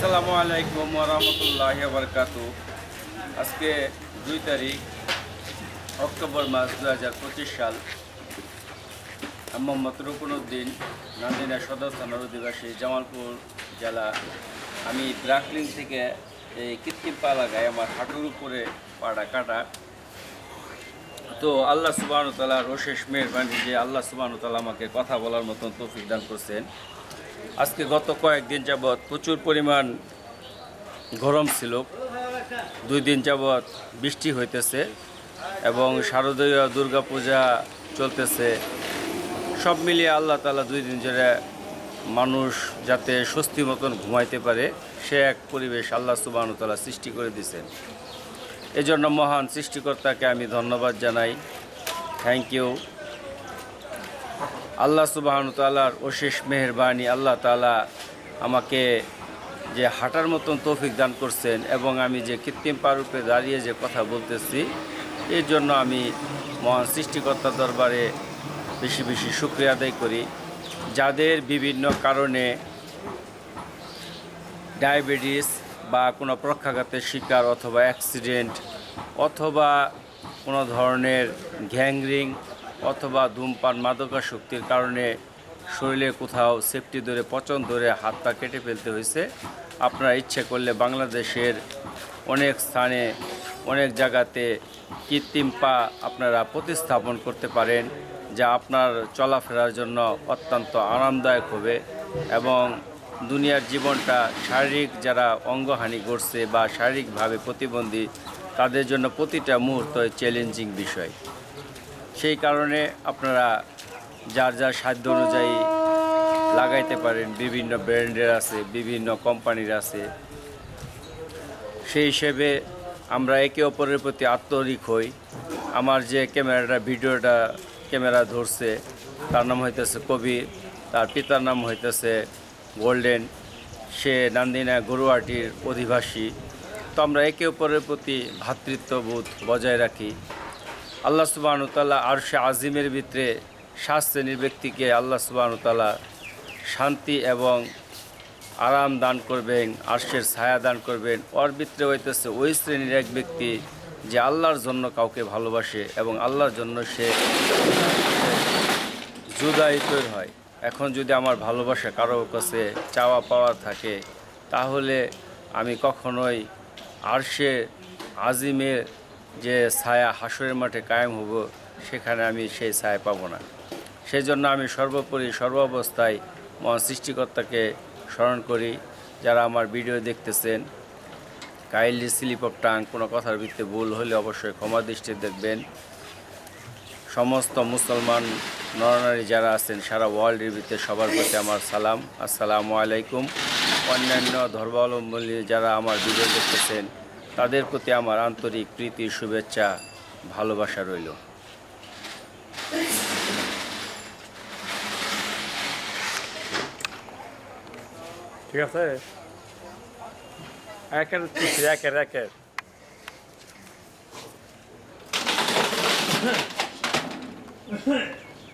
আসসালামু আলাইকুম ওয়া রাহমাতুল্লাহি ওয়া বারাকাতুহু। আজকে 2 তারিখ অক্টোবর মাস 2025 সাল। আমি মোহাম্মদ রুকনউদ্দিন, নান্দিনা সদর থানার অধিবাসী, জামালপুর জেলা। আমি ব্রাকলিং থেকে এই কৃত্রিম পা লাগাই, আমার হাঁটুর উপরে পাটা কাটা। তো আল্লাহ সুবহানাহু ওয়া তাআলার অশেষ মেহেরবানি যে আল্লাহ সুবহানাহু ওয়া তাআলা আমাকে কথা বলার মতন তৌফিক দান করছেন। আজকে গত কয়েকদিন যাবৎ প্রচুর পরিমাণ গরম ছিল, 2 দিন যাবৎ বৃষ্টি হইতেছে এবং শারদীয় দুর্গাপূজা চলতেছে। সব মিলিয়ে আল্লাহ তাআলা 2 দিন ধরে মানুষ যাতে স্বস্তি মতন ঘুমাইতে পারে সে এক পরিবেশ আল্লাহ সুবহানাহু ওয়া তাআলা সৃষ্টি করে দিয়েছেন। এজন্য মহান সৃষ্টিকর্তাকে আমি ধন্যবাদ জানাই। Thank you. আল্লাহ সুবহানাহু ওয়া তাআলার অশেষ মেহেরবানি, আল্লাহ তাআলা আমাকে যে হাঁটার মতন তৌফিক দান করছেন এবং আমি যে কৃত্রিম পা রূপে দাঁড়িয়ে যে কথা বলতেছি, এর জন্য আমি মহান সৃষ্টিকর্তার দরবারে বেশি বেশি শুকরিয়া আদায় করি। যাদের বিভিন্ন কারণে ডায়াবেটিস বা কোনো পক্ষাঘাতের শিকার অথবা অ্যাক্সিডেন্ট অথবা কোনো ধরনের গ্যাংরিং অথবা ধূমপান মাদকাসক্তির কারণে শরীরে কোথাও সেফটি ধরে পচন ধরে হাত পা কেটে ফেলতে হয়েছে, আপনারা ইচ্ছে করলে বাংলাদেশের অনেক স্থানে অনেক জায়গাতে কৃত্রিম পা আপনারা প্রতিস্থাপন করতে পারেন, যা আপনার চলাফেরার জন্য অত্যন্ত আরামদায়ক হবে এবং দুনিয়ার জীবনটা শারীরিক যারা অঙ্গহানি করছে বা শারীরিকভাবে প্রতিবন্ধী তাদের জন্য প্রতিটা মুহূর্ত চ্যালেঞ্জিং বিষয়। সেই কারণে আপনারা যার যার সাধ্য অনুযায়ী লাগাইতে পারেন। বিভিন্ন ব্র্যান্ডের আছে, বিভিন্ন কোম্পানির আছে। সেই হিসেবে আমরা একে অপরের প্রতি আন্তরিক হই। আমার যে ভিডিওটা ক্যামেরা ধরছে তার নাম হইতেছে কবির, তার পিতার নাম হইতেছে গোল্ডেন, সে নান্দিনা গরুয়াটির অধিবাসী। তো আমরা একে অপরের প্রতি ভ্রাতৃত্ববোধ বজায় রাখি। আল্লাহ সুবহানাহু ওয়া তাআলা আরশে আজিমের ভিতরে 7 শ্রেণীর ব্যক্তিকে আল্লাহ সুবহানাহু ওয়া তাআলা শান্তি এবং আরাম দান করবেন, আরশের ছায়া দান করবেন। ওর ভিতরে হইতেছে ওই শ্রেণীর এক ব্যক্তি যে আল্লাহর জন্য কাউকে ভালোবাসে এবং আল্লাহর জন্য সে জুদায়িত হয়। এখন যদি আমার ভালোবাসা কারো কাছে চাওয়া পাওয়া থাকে তাহলে আমি কখনোই আরশে আজিমের যে ছায়া হাসরের মাঠে কায়েম হব সেখানে আমি সেই ছায়া পাবো না। সেই জন্য আমি সর্বোপরি সর্বাবস্থায় মহান সৃষ্টিকর্তাকে স্মরণ করি। যারা আমার ভিডিও দেখতেছেন কাইন্ডলি স্লিপ অফ টাং, কোনো কথার ভিত্তিতে ভুল হলে অবশ্যই ক্ষমা দৃষ্টি দেখবেন। সমস্ত মুসলমান নরনারী যারা আছেন সারা ওয়ার্ল্ডের ভিতরে সবার প্রতি আমার সালাম, আসসালামু আলাইকুম। অন্যান্য ধর্মাবলম্বী যারা আমার ভিডিও দেখতেছেন তাদের প্রতি আমার আন্তরিক প্রীতি, শুভেচ্ছা, ভালোবাসা রইল। ঠিক আছে, একের একের একের